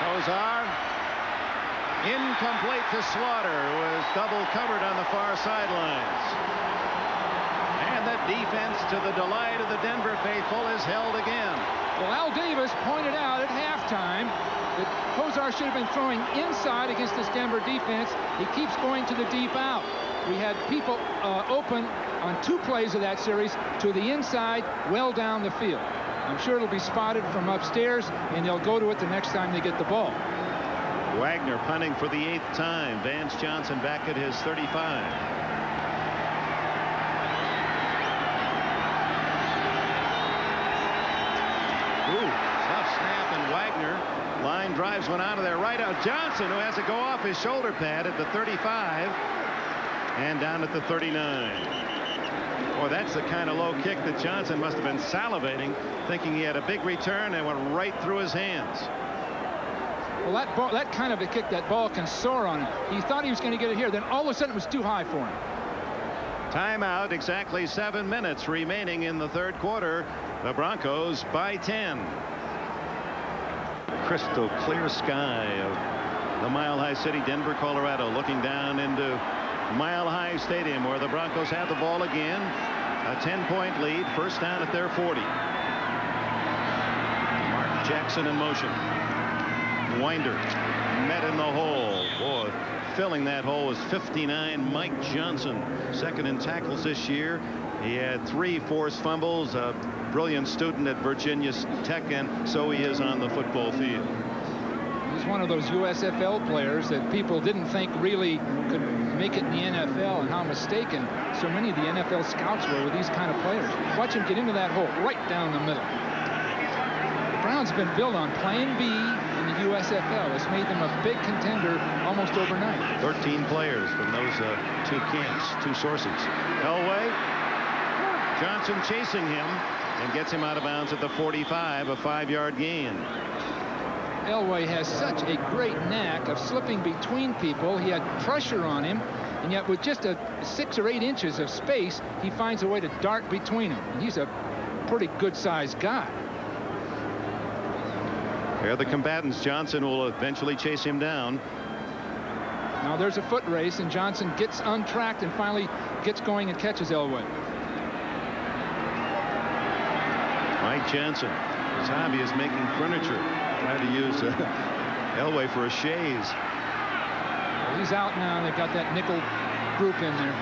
Kozar incomplete to Slaughter, who was double covered on the far sidelines. And the defense, to the delight of the Denver faithful, is held again. Well, Al Davis pointed out at halftime that Kozar should have been throwing inside against this Denver defense. He keeps going to the deep out. We had people open on 2 plays of that series to the inside, well down the field. I'm sure it'll be spotted from upstairs, and they'll go to it the next time they get the ball. Wagner punting for the 8th time. Vance Johnson back at his 35. Tough snap, and Wagner line drives one out of there. Right out Johnson, who has to go off his shoulder pad at the 35 and down at the 39. Boy, that's the kind of low kick that Johnson must have been salivating, thinking he had a big return, and went right through his hands. Well, that kind of a kick, that ball can soar on him. He thought he was going to get it here, then all of a sudden it was too high for him. Timeout. Exactly 7 minutes remaining in the 3rd quarter. The Broncos by 10. Crystal clear sky of the Mile High City, Denver, Colorado, looking down into Mile High Stadium, where the Broncos have the ball again. A 10-point lead. First down at their 40. Mark Jackson in motion. Winder met in the hole. Boy, filling that hole was 59. Mike Johnson, second in tackles this year. He had 3 forced fumbles. A brilliant student at Virginia Tech, and so he is on the football field. He's one of those USFL players that people didn't think really could make it in the NFL, and how mistaken so many of the NFL scouts were with these kind of players. Watch him get into that hole right down the middle. The Browns have been built on Plan B in the USFL. It's made them a big contender almost overnight. 13 players from those 2 camps, 2 sources. Elway, Johnson chasing him and gets him out of bounds at the 45, a 5-yard gain. Elway has such a great knack of slipping between people. He had pressure on him, and yet with just 6 or 8 inches of space, he finds a way to dart between them. And he's a pretty good-sized guy. Here are the combatants. Johnson will eventually chase him down. Now there's a foot race, and Johnson gets untracked and finally gets going and catches Elway. Mike Johnson, his hobby is making furniture. Trying to use Elway for a chaise. Well, he's out now, and they've got that nickel group in there.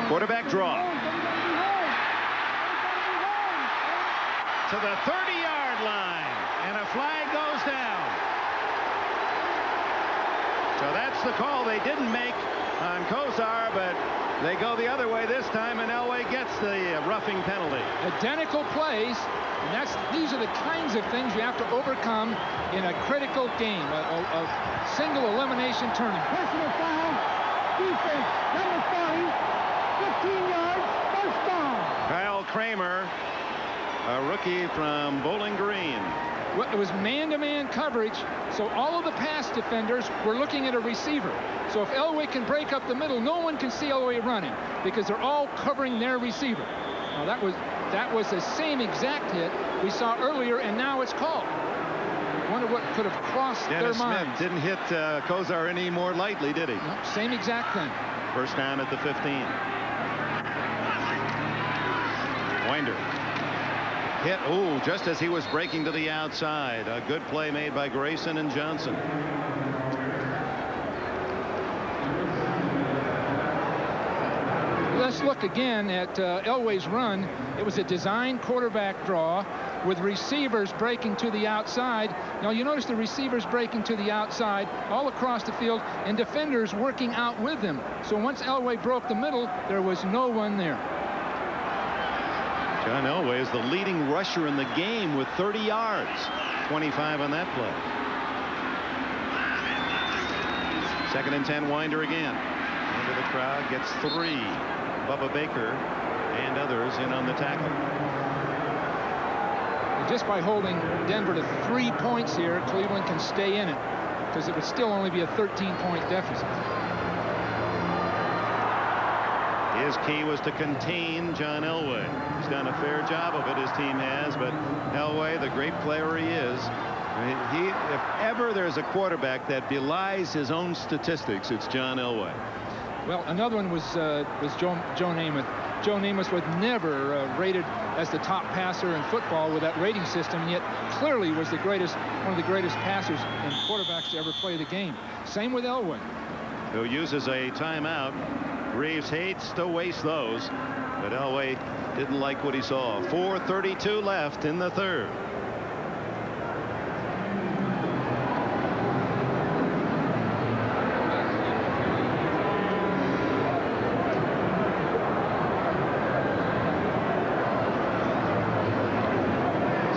Quarterback draw. To the 30-yard line, and a flag goes down. So that's the call they didn't make on Kozar, but they go the other way this time, and Elway gets the roughing penalty. Identical plays, and these are the kinds of things you have to overcome in a critical game, a single elimination tournament. Personal foul, defense, number 40, 15 yards, first down. Kyle Kramer, a rookie from Bowling Green. Well, it was man-to-man coverage, so all of the pass defenders were looking at a receiver. So if Elway can break up the middle, no one can see Elway running because they're all covering their receiver. Now that was the same exact hit we saw earlier, and now it's called. I wonder what could have crossed Dennis their minds. Smith didn't hit Kozar any more lightly, did he? No, same exact thing. First down at the 15. Winder. Hit, just as he was breaking to the outside. A good play made by Grayson and Johnson. Let's look again at Elway's run. It was a design quarterback draw with receivers breaking to the outside. Now you notice the receivers breaking to the outside all across the field, and defenders working out with them. So once Elway broke the middle, there was no one there. John Elway is the leading rusher in the game with 30 yards. 25 on that play. 2nd and 10, Winder again. Into the crowd, gets 3. Bubba Baker and others in on the tackle. Just by holding Denver to 3 points here, Cleveland can stay in it because it would still only be a 13-point deficit. His key was to contain John Elway. He's done a fair job of it, his team has, but Elway, the great player he is, if ever there's a quarterback that belies his own statistics, it's John Elway. Well, another one was Joe Namath. Joe Namath was never rated as the top passer in football with that rating system, and yet clearly was one of the greatest passers and quarterbacks to ever play the game. Same with Elway, who uses a timeout. Reeves hates to waste those, but Elway didn't like what he saw. 4:32 left in the third.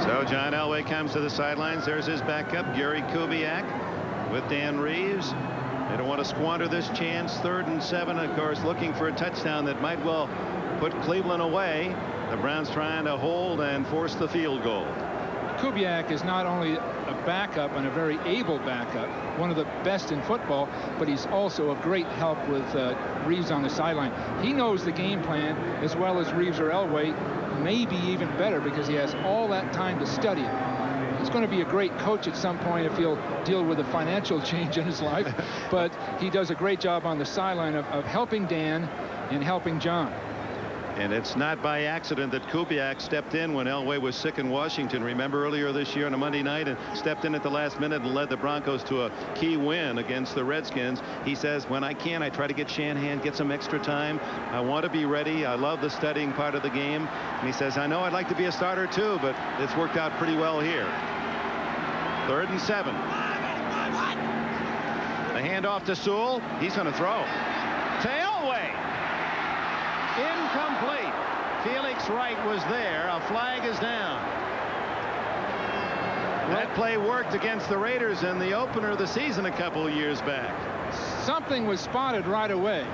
So John Elway comes to the sidelines. There's his backup, Gary Kubiak, with Dan Reeves. They don't want to squander this chance. 3rd and 7, of course, looking for a touchdown that might well put Cleveland away. The Browns trying to hold and force the field goal. Kubiak is not only a backup and a very able backup, one of the best in football, but he's also a great help with Reeves on the sideline. He knows the game plan as well as Reeves or Elway, maybe even better, because he has all that time to study it. He's going to be a great coach at some point if he'll deal with a financial change in his life, but he does a great job on the sideline of helping Dan and helping John. And it's not by accident that Kubiak stepped in when Elway was sick in Washington. Remember earlier this year on a Monday night, and stepped in at the last minute and led the Broncos to a key win against the Redskins. He says, when I can, I try to get Shanahan, get some extra time. I want to be ready. I love the studying part of the game. And he says, I know I'd like to be a starter too, but it's worked out pretty well here. 3rd and 7. The handoff to Sewell. He's going to throw to Elway. Incomplete. Felix Wright was there. A flag is down. That play worked against the Raiders in the opener of the season a couple of years back. Something was spotted right away.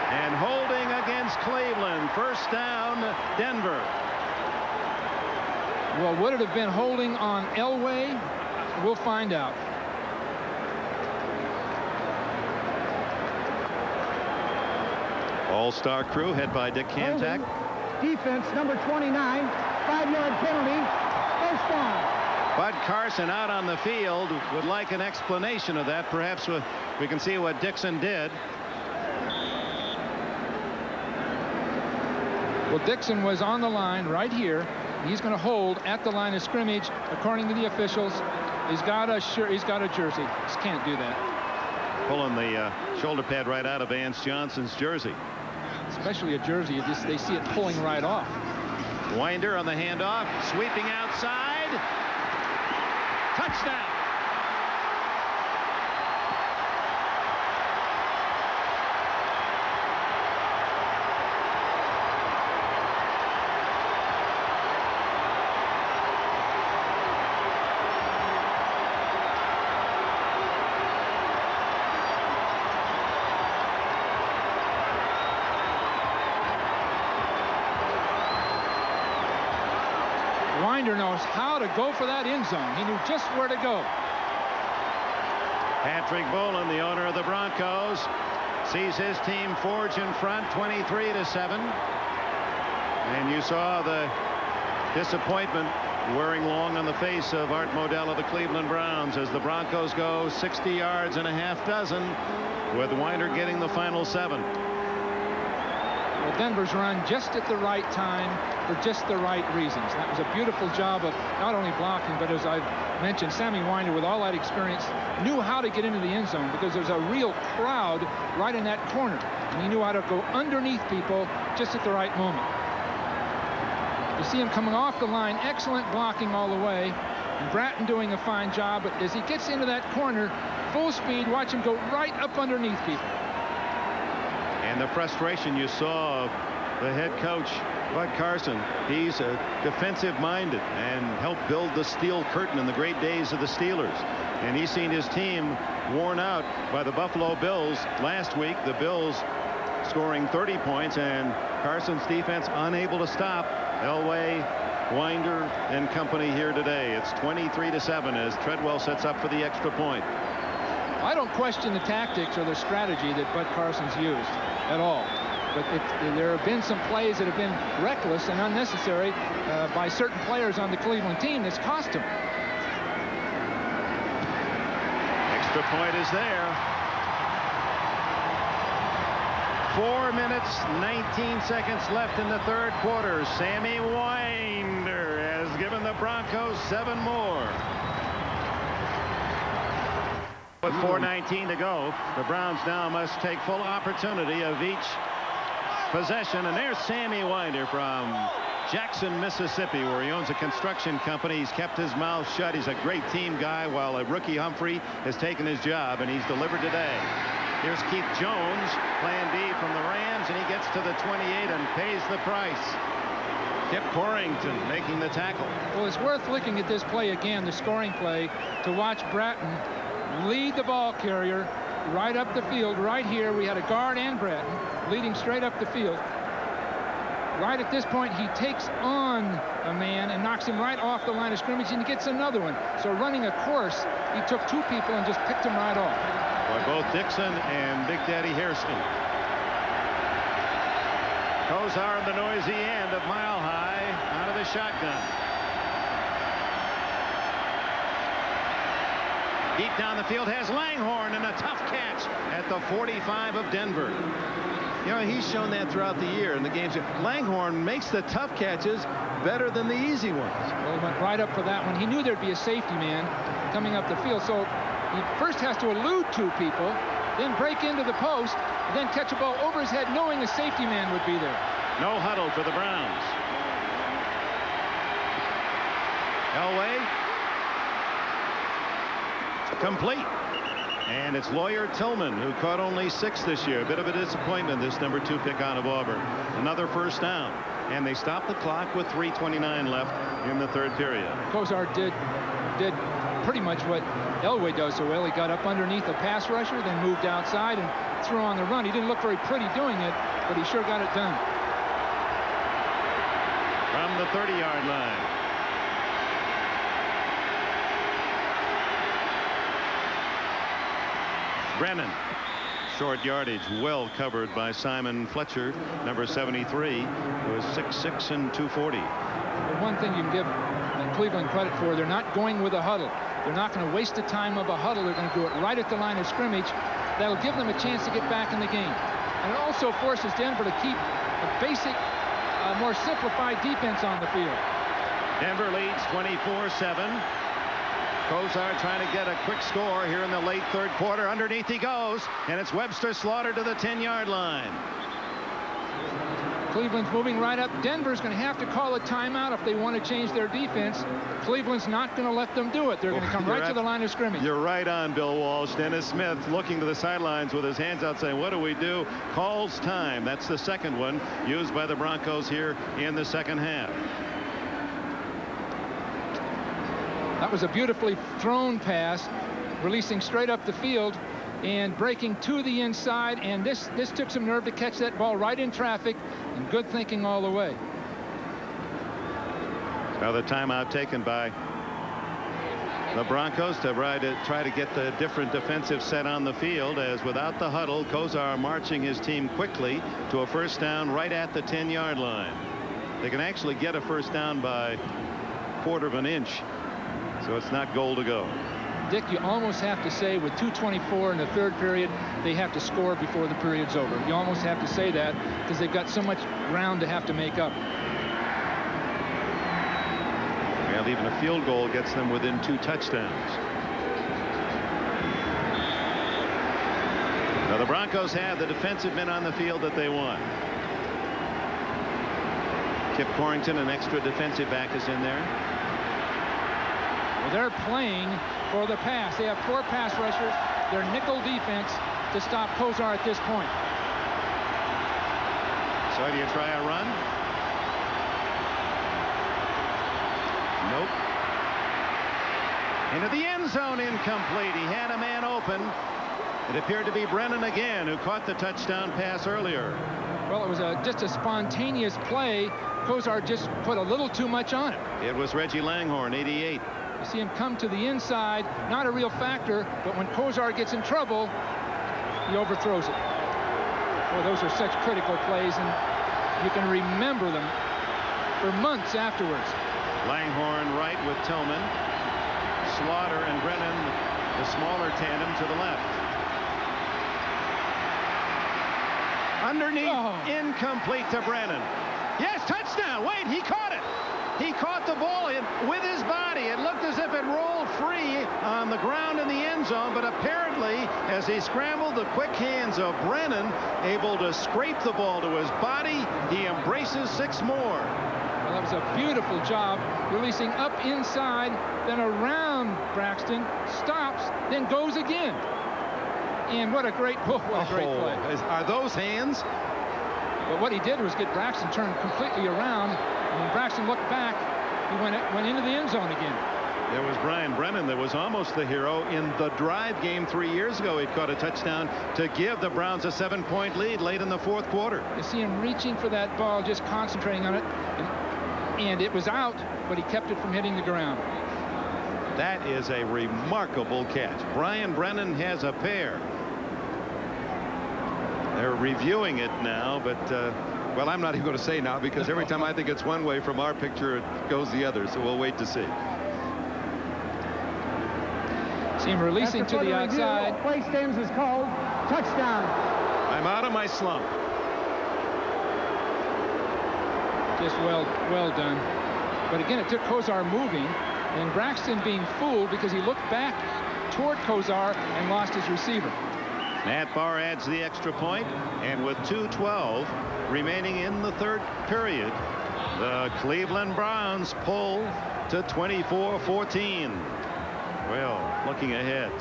And holding against Cleveland. 1st down, Denver. Well, would it have been holding on Elway? We'll find out. All-star crew head by Dick Cantack. Defense number 29, 5-yard penalty, 1st down. Bud Carson out on the field would like an explanation of that. Perhaps we can see what Dixon did. Well, Dixon was on the line right here. He's going to hold at the line of scrimmage, according to the officials. He's got a jersey. Just can't do that. Pulling the shoulder pad right out of Vance Johnson's jersey. Especially a jersey, they see it pulling right off. Winder on the handoff, sweeping outside. Touchdown. Winder knows how to go for that end zone. He knew just where to go. Patrick Bowlen, the owner of the Broncos, sees his team forge in front 23-7. And you saw the disappointment wearing long on the face of Art Modell of the Cleveland Browns as the Broncos go 60 yards and a half dozen, with Winder getting the final 7. Well, Denver's run just at the right time for just the right reasons. That was a beautiful job of not only blocking, but as I've mentioned, Sammy Winder, with all that experience, knew how to get into the end zone because there's a real crowd right in that corner. And he knew how to go underneath people just at the right moment. You see him coming off the line, excellent blocking all the way. And Bratton doing a fine job, but as he gets into that corner, full speed, watch him go right up underneath people. And the frustration you saw of the head coach, Bud Carson. He's a defensive-minded and helped build the steel curtain in the great days of the Steelers. And he's seen his team worn out by the Buffalo Bills last week. The Bills scoring 30 points and Carson's defense unable to stop Elway, Winder, and company here today. It's 23-7 as Treadwell sets up for the extra point. I don't question the tactics or the strategy that Bud Carson's used. at all. But there have been some plays that have been reckless and unnecessary by certain players on the Cleveland team that's cost them. Extra point is there. 4 minutes, 19 seconds left in the third quarter. Sammy Winder has given the Broncos 7 more. With 4:19 to go, the Browns now must take full opportunity of each possession. And there's Sammy Winder from Jackson, Mississippi, where he owns a construction company. He's kept his mouth shut. He's a great team guy, while a rookie Humphrey has taken his job, and he's delivered today. Here's Keith Jones, plan B from the Rams, and he gets to the 28 and pays the price. Kip Corrington making the tackle. Well, it's worth looking at this play again, the scoring play, to watch Bratton lead the ball carrier right up the field. Right here, we had a guard and Bratton leading straight up the field. Right at this point, he takes on a man and knocks him right off the line of scrimmage, and he gets another one. So running a course, he took 2 people and just picked him right off. By both Dixon and Big Daddy Hairston. Kozar in the noisy end of Mile High out of the shotgun. Deep down the field has Langhorne, and a tough catch at the 45 of Denver. You know, he's shown that throughout the year in the games. Langhorne makes the tough catches better than the easy ones. Well, he went right up for that one. He knew there'd be a safety man coming up the field, so he first has to elude 2 people, then break into the post, and then catch a ball over his head, knowing a safety man would be there. No huddle for the Browns. Elway. Complete. And it's Lawyer Tillman, who caught only 6 this year. A bit of a disappointment, this number 2 pick out of Auburn. Another first down. And they stopped the clock with 3:29 left in the third period. Kozar did pretty much what Elway does so well. He got up underneath a pass rusher, then moved outside and threw on the run. He didn't look very pretty doing it, but he sure got it done. From the 30-yard line. Brennan. Short yardage, well covered by Simon Fletcher, number 73, who is 6'6" and 240. The one thing you can give Cleveland credit for, they're not going with a huddle. They're not going to waste the time of a huddle. They're going to do it right at the line of scrimmage. That'll give them a chance to get back in the game. And it also forces Denver to keep a basic, more simplified defense on the field. Denver leads 24-7. Kozar trying to get a quick score here in the late third quarter. Underneath he goes, and it's Webster Slaughter to the 10-yard line. Cleveland's moving right up. Denver's going to have to call a timeout if they want to change their defense. Cleveland's not going to let them do it. They're going to come right to the line of scrimmage. You're right on, Bill Walsh. Dennis Smith looking to the sidelines with his hands out saying, what do we do? Calls time. That's the second one used by the Broncos here in the second half. That was a beautifully thrown pass, releasing straight up the field and breaking to the inside, and this took some nerve to catch that ball right in traffic, and good thinking all the way. Now the timeout taken by the Broncos to try to get the different defensive set on the field, as without the huddle, Kozar marching his team quickly to a first down right at the 10-yard line. They can actually get a first down by 1/4 of an inch. So it's not goal to go. Dick, you almost have to say with 2:24 in the third period, they have to score before the period's over. You almost have to say that because they've got so much ground to have to make up. Well, even a field goal gets them within 2 touchdowns. Now the Broncos have the defensive men on the field that they want. Kip Corrington, an extra defensive back, is in there. They're playing for the pass. They have 4 pass rushers. Their nickel defense to stop Kozar at this point. So do you try a run? Nope. Into the end zone, incomplete. He had a man open. It appeared to be Brennan again, who caught the touchdown pass earlier. Well, it was just a spontaneous play. Kozar just put a little too much on it. It was Reggie Langhorne, 88. You see him come to the inside, not a real factor, but when Kozar gets in trouble, he overthrows it. Well, those are such critical plays, and you can remember them for months afterwards. Langhorne right with Tillman. Slaughter and Brennan, the smaller tandem, to the left. Underneath, incomplete to Brennan. Yes, touchdown. Wait, he caught it. He caught the ball with his body. It looked as if it rolled free on the ground in the end zone, but apparently, as he scrambled, the quick hands of Brennan able to scrape the ball to his body. He embraces 6 more. Well, that was a beautiful job, releasing up inside, then around Braxton, stops, then goes again. And what a great play. Are those hands? But what he did was get Braxton turned completely around, and when Braxton looked back, he went into the end zone again. There was Brian Brennan that was almost the hero in the drive game 3 years ago. He caught a touchdown to give the Browns a 7-point lead late in the 4th quarter. You see him reaching for that ball, just concentrating on it, and it was out, but he kept it from hitting the ground. That is a remarkable catch. Brian Brennan has a pair. They're reviewing it now, but well, I'm not even going to say now, because every time I think it's one way from our picture, it goes the other, so we'll wait to see. See him releasing to the outside. Play stands is called. Touchdown. I'm out of my slump. Just well done. But again, it took Kozar moving, and Braxton being fooled because he looked back toward Kozar and lost his receiver. Matt Barr adds the extra point, and with 2:12 remaining in the 3rd period, the Cleveland Browns pull to 24-14. Well, looking ahead,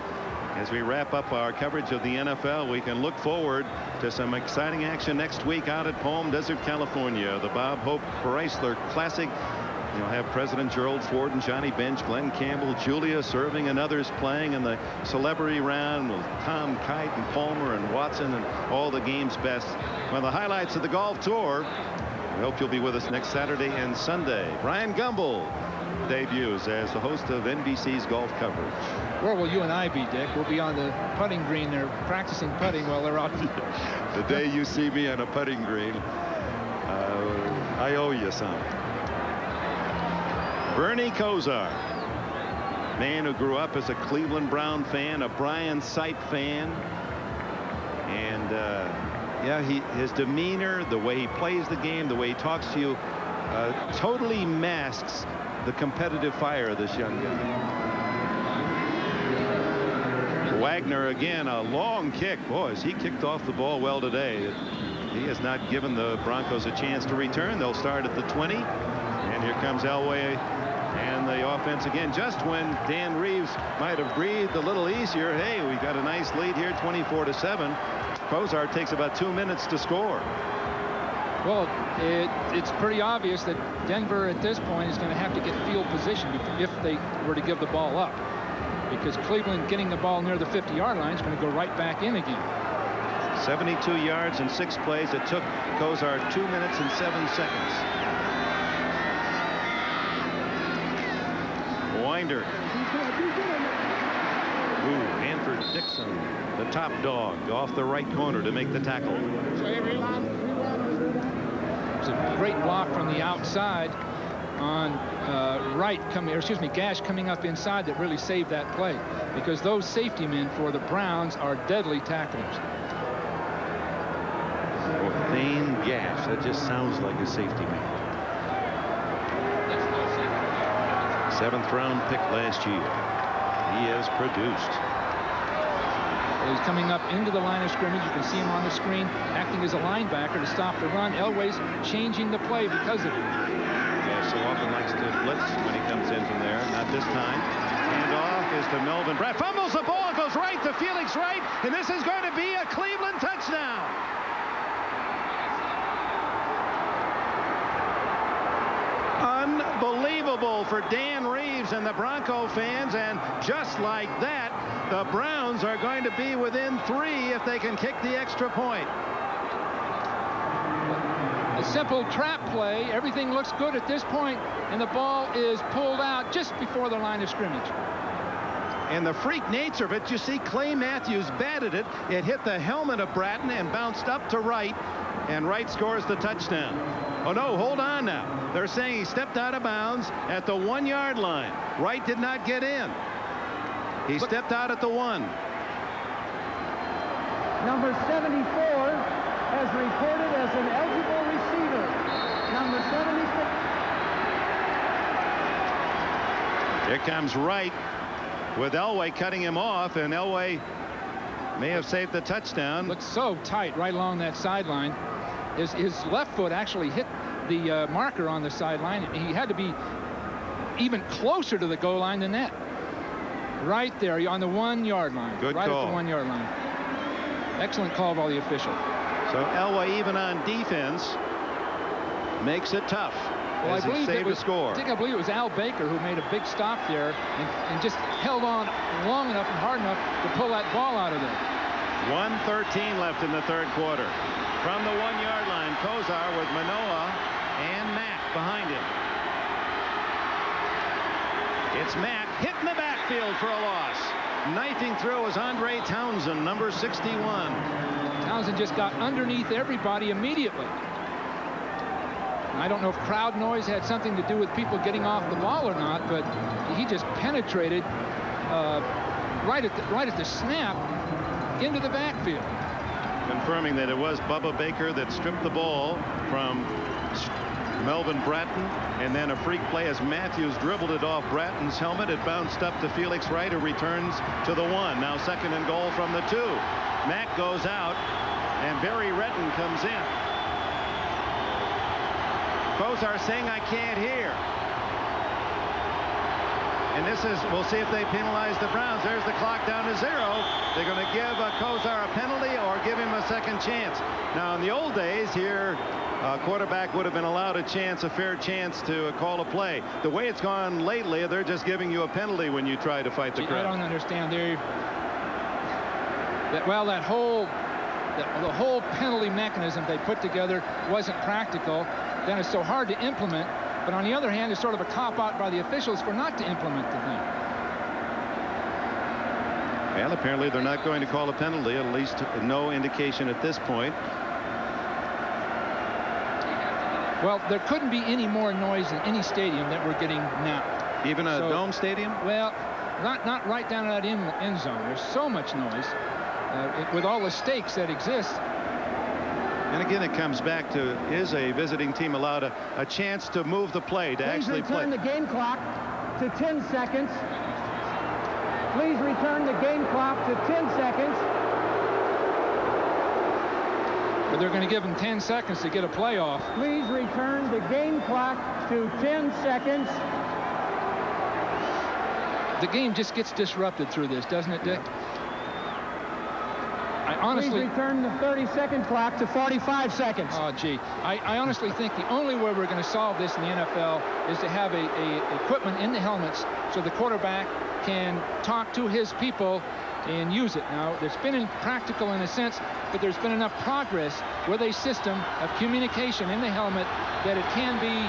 as we wrap up our coverage of the NFL, we can look forward to some exciting action next week out at Palm Desert, California. The Bob Hope Chrysler Classic. You'll have President Gerald Ford and Johnny Bench, Glenn Campbell, Julia Serving, and others playing in the celebrity round with Tom Kite and Palmer and Watson and all the game's best. One of the highlights of the golf tour. We hope you'll be with us next Saturday and Sunday. Brian Gumbel debuts as the host of NBC's golf coverage. Where will you and I be, Dick? We'll be on the putting green there, practicing putting while they're out. The day you see me on a putting green, I owe you some. Bernie Kosar, man who grew up as a Cleveland Brown fan, a Brian Sipe fan, and yeah, his demeanor, the way he plays the game, the way he talks to you, totally masks the competitive fire of this young guy. Wagner again, a long kick. Boys, he kicked off the ball well today. He has not given the Broncos a chance to return. They'll start at the 20, and here comes Elway and the offense again. Just when Dan Reeves might have breathed a little easier, hey, we got a nice lead here, 24-7. Kozar takes about 2 minutes to score. Well, it's pretty obvious that Denver at this point is going to have to get field position if they were to give the ball up, because Cleveland getting the ball near the 50-yard line is going to go right back in again. 72 yards in 6 plays. It took Kozar 2 minutes and 7 seconds. Winder. Ooh, Hanford Dixon, the top dog, off the right corner to make the tackle. It's a great block from the outside on Gash coming up inside that really saved that play, because those safety men for the Browns are deadly tacklers. Thane Gash, that just sounds like a safety man. 7th round pick last year. He has produced. Well, he's coming up into the line of scrimmage. You can see him on the screen acting as a linebacker to stop the run. Elway's changing the play because of it. Yeah, so often likes to blitz when he comes in from there. Not this time. Handoff is to Melvin Brett. Fumbles the ball, goes right to Felix Wright, and this is going to be a Cleveland touchdown. Unbelievable for Dan Reeves and the Bronco fans, and just like that, the Browns are going to be within 3 if they can kick the extra point. A simple trap play. Everything looks good at this point, and the ball is pulled out just before the line of scrimmage. And the freak nature of it, you see Clay Matthews batted it. It hit the helmet of Bratton and bounced up to Wright. And Wright scores the touchdown. Oh, no, hold on now. They're saying he stepped out of bounds at the 1-yard line. Wright did not get in. He stepped out at the 1. Number 74 has reported as an eligible receiver. Number 76. Here comes Wright with Elway cutting him off, and Elway may have saved the touchdown. Looks so tight right along that sideline. His left foot actually hit the marker on the sideline. He had to be even closer to the goal line than that. Right there on the 1-yard line. Good right call. At the 1-yard line. Excellent call by the official. So Elway, even on defense, makes it tough. Well, as I believe he saved it was, a score. I believe it was Al Baker who made a big stop there and just held on long enough and hard enough to pull that ball out of there. 1:13 left in the third quarter. From the 1-yard line, Kozar with Manoah and Mack behind him. It's Mack hit in the backfield for a loss. Knifing through is Andre Townsend, number 61. Townsend just got underneath everybody immediately. I don't know if crowd noise had something to do with people getting off the ball or not, but he just penetrated right at the snap into the backfield. Confirming that it was Bubba Baker that stripped the ball from Melvin Bratton, and then a freak play as Matthews dribbled it off Bratton's helmet. It bounced up to Felix Wright, who returns to the 1. Now 2nd and goal from the 2. Mack goes out, and Barry Retton comes in. Kozar saying, "I can't hear." And this is, we'll see if they penalize the Browns. There's the clock down to 0. They're going to give Kozar a penalty or give him a second chance. Now, in the old days here, a quarterback would have been allowed a fair chance to call a play. The way it's gone lately, they're just giving you a penalty when you try to fight the crowd. I don't understand. The whole penalty mechanism they put together wasn't practical. Then it's so hard to implement. But on the other hand, it's sort of a cop-out by the officials for not to implement the thing. Well, apparently they're not going to call a penalty, at least no indication at this point. Well, there couldn't be any more noise in any stadium that we're getting now. Even a dome stadium? Well, not right down in that end zone. There's so much noise with all the stakes that exist. And again, it comes back to, is a visiting team allowed a chance to move the play, to actually play? Please return the game clock to 10 seconds. Please return the game clock to 10 seconds. But they're going to give them 10 seconds to get a playoff. Please return the game clock to 10 seconds. The game just gets disrupted through this, doesn't it, Dick? Honestly, please return the 30-second clock to 45 seconds. Oh, gee. I honestly think the only way we're going to solve this in the NFL is to have a equipment in the helmets so the quarterback can talk to his people and use it. Now, it's been impractical in a sense, but there's been enough progress with a system of communication in the helmet that it can be,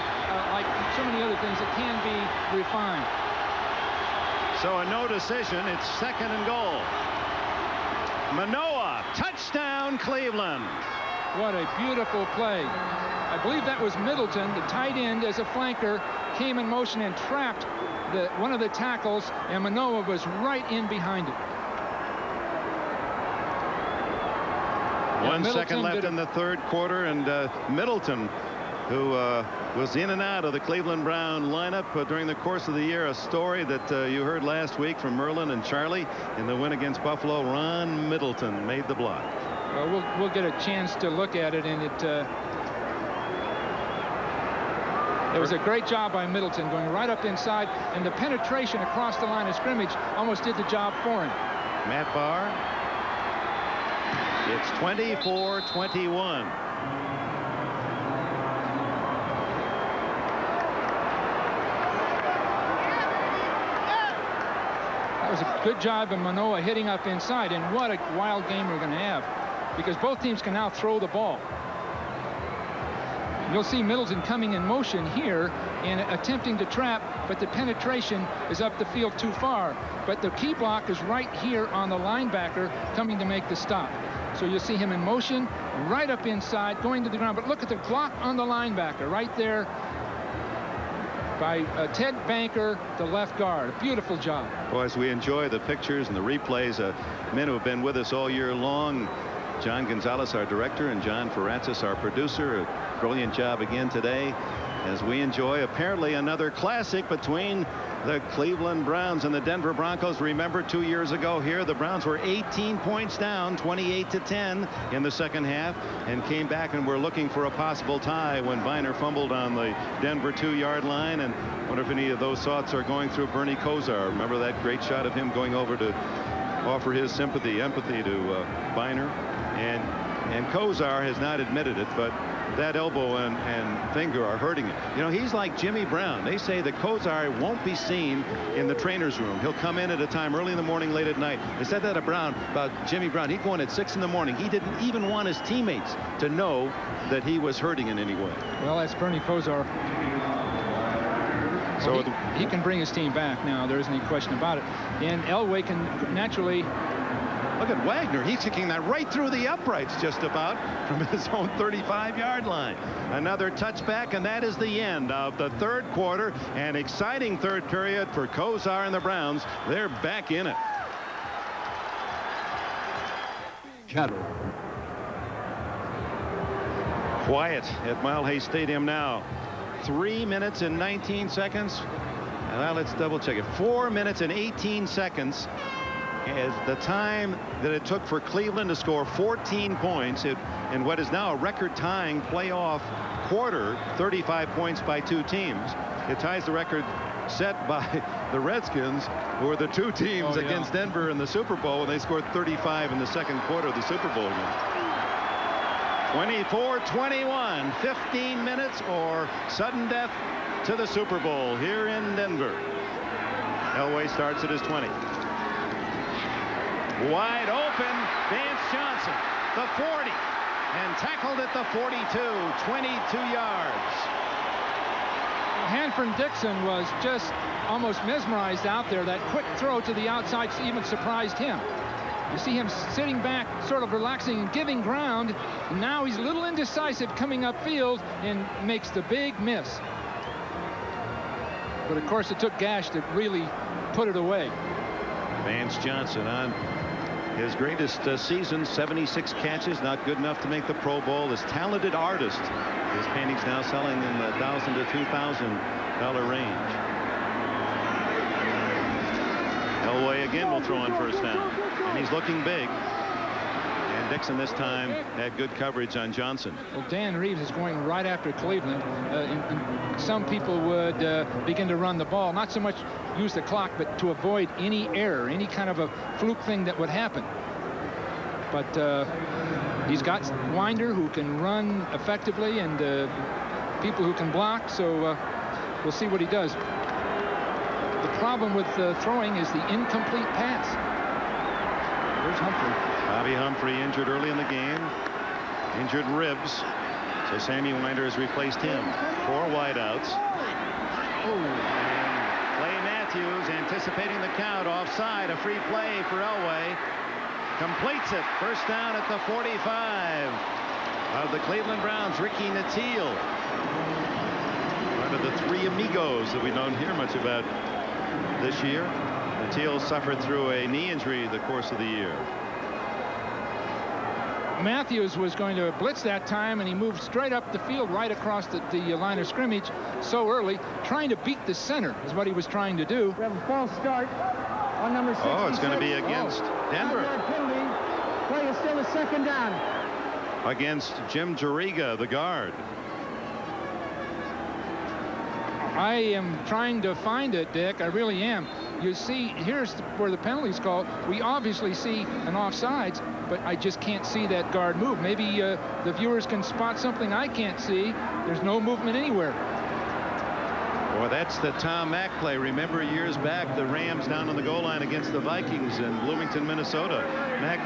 like so many other things, it can be refined. So a no decision. It's 2nd and goal. Manoah, touchdown, Cleveland. What a beautiful play. I believe that was Middleton, the tight end, as a flanker, came in motion and trapped one of the tackles, and Manoah was right in behind it. 1 second left in the third quarter, and Middleton, who was in and out of the Cleveland Brown lineup during the course of the year. A story that you heard last week from Merlin and Charlie in the win against Buffalo. Ron Middleton made the block. Well, we'll get a chance to look at it, and it was a great job by Middleton going right up inside, and the penetration across the line of scrimmage almost did the job for him. Matt Barr. It's 24-21. That was a good job of Manoah hitting up inside, and what a wild game we're going to have, because both teams can now throw the ball. You'll see Middleton coming in motion here and attempting to trap, but the penetration is up the field too far. But the key block is right here on the linebacker coming to make the stop. So you'll see him in motion, right up inside, going to the ground. But look at the block on the linebacker right there by Ted Banker, the left guard. Beautiful job. Well, as we enjoy the pictures and the replays, men who have been with us all year long, John Gonzalez, our director, and John Ferratzis, our producer. A brilliant job again today as we enjoy apparently another classic between the Cleveland Browns and the Denver Broncos. Remember 2 years ago here, the Browns were 18 points down, 28-10 in the second half, and came back and were looking for a possible tie when Viner fumbled on the Denver 2-yard line. And I wonder if any of those thoughts are going through Bernie Kosar. Remember that great shot of him going over to offer his empathy to Viner. And Kosar has not admitted it, but that elbow and finger are hurting him. You know, he's like Jimmy Brown. They say that Kosar won't be seen in the trainer's room. He'll come in at a time early in the morning, late at night. They said that about Jimmy Brown. He'd go in at 6 in the morning. He didn't even want his teammates to know that he was hurting in any way. Well, that's Bernie Kosar. So he can bring his team back now. There isn't any question about it. And Elway can naturally. Look at Wagner. He's kicking that right through the uprights just about from his own 35-yard line. Another touchback, and that is the end of the third quarter. An exciting third period for Kosar and the Browns. They're back in it. Shadow. Quiet at Mile High Stadium now. 3 minutes and 19 seconds. Well, let's double check it. 4 minutes and 18 seconds. As the time that it took for Cleveland to score 14 points in what is now a record-tying playoff quarter, 35 points by two teams. It ties the record set by the Redskins, who were the two teams against Denver in the Super Bowl when they scored 35 in the second quarter of the Super Bowl game. 24-21, 15 minutes or sudden death to the Super Bowl here in Denver. Elway starts at his 20. Wide open, Vance Johnson, the 40, and tackled at the 42, 22 yards. Hanford Dixon was just almost mesmerized out there. That quick throw to the outside even surprised him. You see him sitting back, sort of relaxing and giving ground. And now he's a little indecisive coming upfield and makes the big miss. But of course, it took Gash to really put it away. Vance Johnson on his greatest season, 76 catches, not good enough to make the Pro Bowl. This talented artist, his paintings now selling in the $1,000 to $2,000 range. Elway again will throw on first down, and he's looking big. And Dixon this time had good coverage on Johnson. Well, Dan Reeves is going right after Cleveland. Some people would begin to run the ball, not so much use the clock, but to avoid any error, any kind of a fluke thing that would happen. But he's got Winder, who can run effectively, and people who can block, so we'll see what he does. The problem with throwing is the incomplete pass. There's Humphrey. Bobby Humphrey injured early in the game, injured ribs, so Sammy Winder has replaced him. 4 wideouts. Clay Matthews anticipating the count, offside, a free play for Elway. Completes it. First down at the 45 of the Cleveland Browns. Ricky Nattiel, one of the 3 amigos that we don't hear much about this year. Nattiel suffered through a knee injury the course of the year. Matthews was going to blitz that time, and he moved straight up the field right across the line of scrimmage so early, trying to beat the center is what he was trying to do. We have a false start on number 6. Oh, it's going to be against Denver. Play is still a second down. Against Jim Juriga, the guard. I am trying to find it, Dick. I really am. You see, here's where the penalty's called. We obviously see an offsides, but I just can't see that guard move. Maybe the viewers can spot something I can't see. There's no movement anywhere. Well, that's the Tom Mack play. Remember years back, the Rams down on the goal line against the Vikings in Bloomington, Minnesota. Mack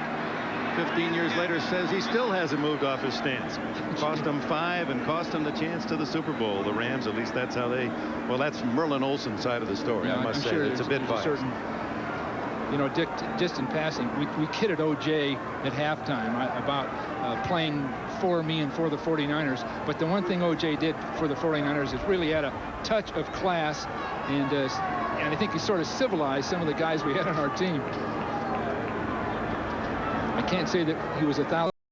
15 years later says he still hasn't moved off his stance. Cost him 5 and cost him the chance to the Super Bowl. The Rams, at least that's how they, well, that's Merlin Olsen's side of the story. Yeah, I must say sure it's a bit biased. You know, Dick, just in passing, we kidded OJ at halftime about playing for me and for the 49ers. But the one thing OJ did for the 49ers is really had a touch of class, and I think he sort of civilized some of the guys we had on our team. I can't say that he was 1,000.